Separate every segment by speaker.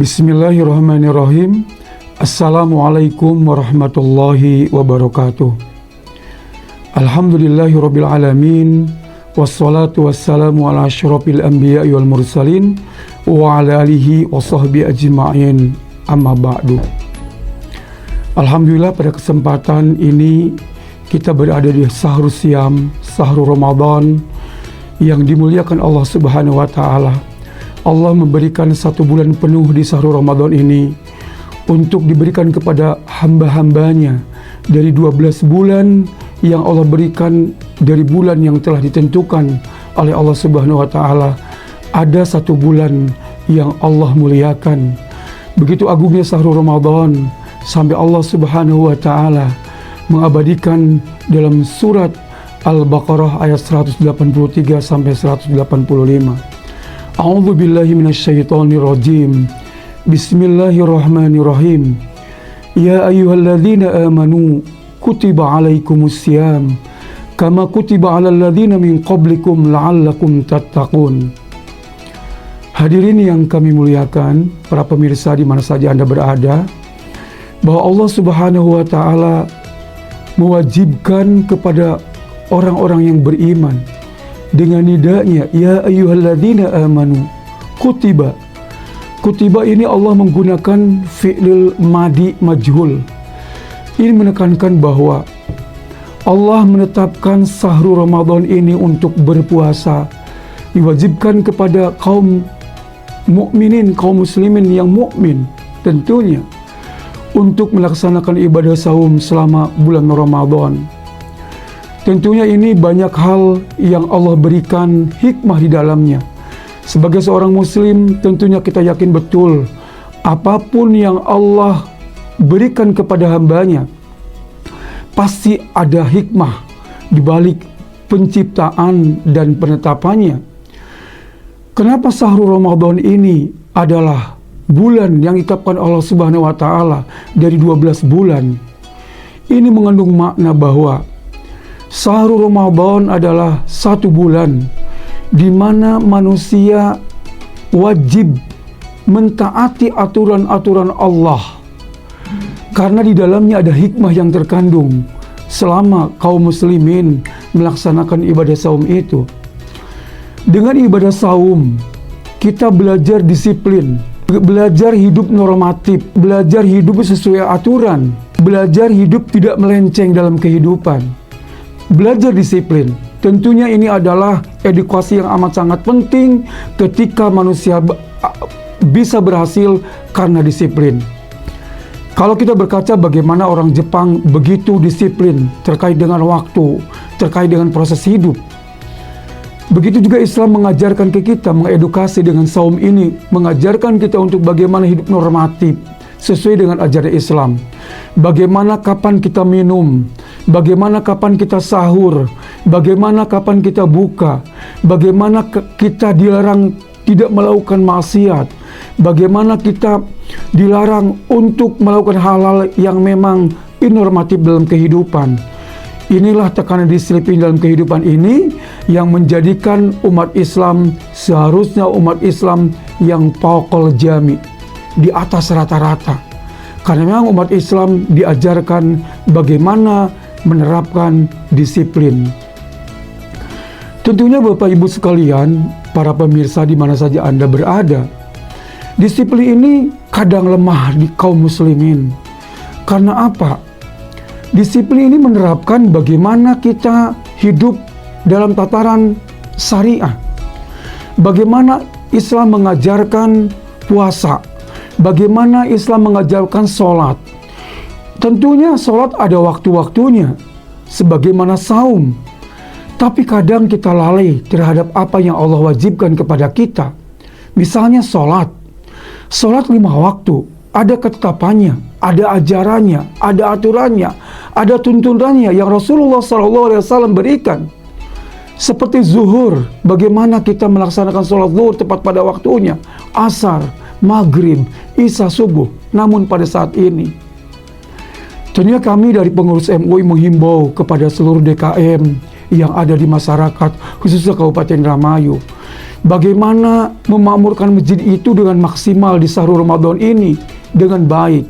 Speaker 1: Bismillahirrahmanirrahim. Assalamualaikum warahmatullahi wabarakatuh. Alhamdulillahirabbil alamin. Wassalatu wassalamu ala asyrafil anbiya'i wal mursalin wa ala alihi wa sahbihi ajma'in. Amma ba'du. Alhamdulillah, pada kesempatan ini kita berada di Syahrul Syam, Syahrul Ramadan yang dimuliakan Allah Subhanahu wa taala. Allah memberikan 1 bulan penuh di Syahrul Ramadan ini untuk diberikan kepada hamba-hambanya dari 12 bulan yang Allah berikan. Dari bulan yang telah ditentukan oleh Allah Subhanahu wa taala, ada 1 bulan yang Allah muliakan. Begitu agungnya Syahrul Ramadan sampai Allah Subhanahu wa taala mengabadikan dalam surat Al-Baqarah ayat 183 sampai 185. A'udzu billahi minasyaitonir rajim. Bismillahirrahmanirrahim. Ya ayyuhalladzina amanu kutiba alaikumussyam kama kutiba alal ladzina min qablikum la'allakum tattaqun. Hadirin yang kami muliakan, para pemirsa di mana saja Anda berada, bahwa Allah Subhanahu wa taala mewajibkan kepada orang-orang yang beriman dengan nidanya ya ayyuhalladzina amanu kutiba. Kutiba ini Allah menggunakan fi'lul madi majhul. Ini menekankan bahwa Allah menetapkan Syahrul Ramadan ini untuk berpuasa, diwajibkan kepada kaum mukminin, kaum muslimin yang mukmin tentunya, untuk melaksanakan ibadah saum selama bulan Ramadan. Tentunya ini banyak hal yang Allah berikan hikmah di dalamnya. Sebagai seorang muslim, tentunya kita yakin betul apapun yang Allah berikan kepada hambanya pasti ada hikmah di balik penciptaan dan penetapannya. Kenapa Syahrul Ramadan ini adalah bulan yang ditetapkan Allah Subhanahu wa taala dari 12 bulan? Ini mengandung makna bahwa Syahrul Ramadan adalah 1 bulan di mana manusia wajib mentaati aturan-aturan Allah, karena di dalamnya ada hikmah yang terkandung selama kaum muslimin melaksanakan ibadah saum itu. Dengan ibadah saum, kita belajar disiplin, belajar hidup normatif, belajar hidup sesuai aturan, belajar hidup tidak melenceng dalam kehidupan, belajar disiplin. Tentunya ini adalah edukasi yang amat sangat penting ketika manusia bisa berhasil karena disiplin. Kalau kita berkaca bagaimana orang Jepang begitu disiplin terkait dengan waktu, terkait dengan proses hidup, begitu juga Islam mengajarkan ke kita, mengedukasi dengan saum ini, mengajarkan kita untuk bagaimana hidup normatif sesuai dengan ajaran Islam. Bagaimana kapan kita minum, bagaimana kapan kita sahur, bagaimana kapan kita buka, bagaimana kita dilarang tidak melakukan maksiat, bagaimana kita dilarang untuk melakukan hal-hal yang memang inormatif dalam kehidupan. Inilah tekanan disiplin dalam kehidupan ini yang menjadikan umat Islam seharusnya umat Islam yang fauqal jami, di atas rata-rata. Karena memang umat Islam diajarkan bagaimana menerapkan disiplin. Tentunya Bapak Ibu sekalian, para pemirsa di mana saja Anda berada, disiplin ini kadang lemah di kaum muslimin. Karena apa? Disiplin ini menerapkan bagaimana kita hidup dalam tataran syariah. Bagaimana Islam mengajarkan puasa, bagaimana Islam mengajarkan sholat. Tentunya sholat ada waktu-waktunya, sebagaimana saum. Tapi kadang kita lalai terhadap apa yang Allah wajibkan kepada kita. Misalnya sholat. Sholat 5 waktu, ada ketetapannya, ada ajarannya, ada aturannya, ada tuntunannya yang Rasulullah SAW berikan. Seperti zuhur, bagaimana kita melaksanakan sholat zuhur tepat pada waktunya, asar, maghrib, isya, subuh. Namun pada saat ini, tentunya kami dari pengurus MUI menghimbau kepada seluruh DKM yang ada di masyarakat, khususnya Kabupaten Indramayu, bagaimana memakmurkan masjid itu dengan maksimal di Syahrul Ramadan ini dengan baik.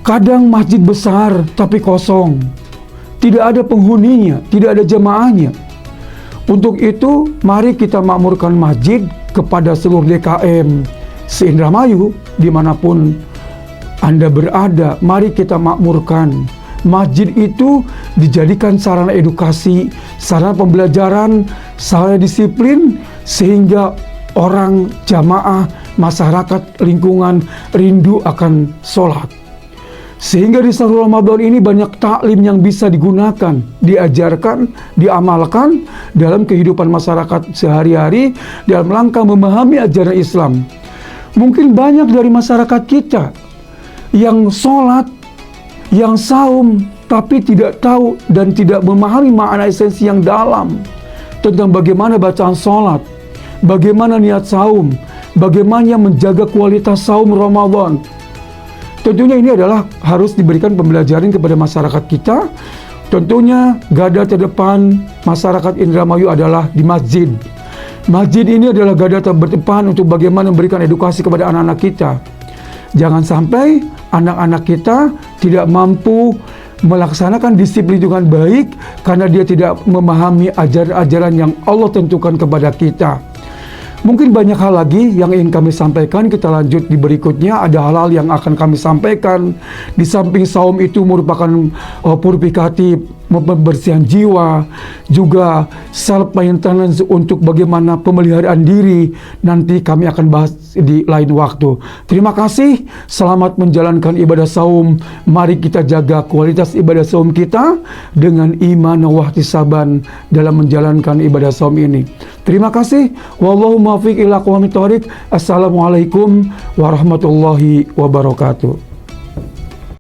Speaker 1: Kadang masjid besar tapi kosong, tidak ada penghuninya, tidak ada jemaahnya. Untuk itu, mari kita makmurkan masjid kepada seluruh DKM se-Indramayu, dimanapun Anda berada. Mari kita makmurkan. Masjid itu dijadikan sarana edukasi, sarana pembelajaran, sarana disiplin, sehingga orang, jamaah, masyarakat, lingkungan rindu akan sholat. Sehingga di Syahrul Ramadan ini banyak taklim yang bisa digunakan, diajarkan, diamalkan dalam kehidupan masyarakat sehari-hari dalam rangka memahami ajaran Islam. Mungkin banyak dari masyarakat kita yang sholat, yang saum, tapi tidak tahu dan tidak memahami makna esensi yang dalam tentang bagaimana bacaan sholat, bagaimana niat saum, bagaimana menjaga kualitas saum Ramadan. Tentunya ini adalah harus diberikan pembelajaran kepada masyarakat kita. Tentunya garda terdepan masyarakat Indramayu adalah di masjid. Masjid ini adalah garda terdepan untuk bagaimana memberikan edukasi kepada anak-anak kita. Jangan sampai anak-anak kita tidak mampu melaksanakan disiplin dengan baik karena dia tidak memahami ajaran-ajaran yang Allah tentukan kepada kita. Mungkin banyak hal lagi yang ingin kami sampaikan. Kita lanjut di berikutnya. Ada hal-hal yang akan kami sampaikan. Di samping saum itu merupakan purifikatif, pembersihan jiwa, juga self maintenance untuk bagaimana pemeliharaan diri. Nanti kami akan bahas di lain waktu. Terima kasih. Selamat menjalankan ibadah saum. Mari kita jaga kualitas ibadah saum kita dengan iman wa ihtisaban dalam menjalankan ibadah saum ini. Terima kasih. Wallahu muwaffiq ila aqwamit thoriq. Assalamualaikum warahmatullahi wabarakatuh.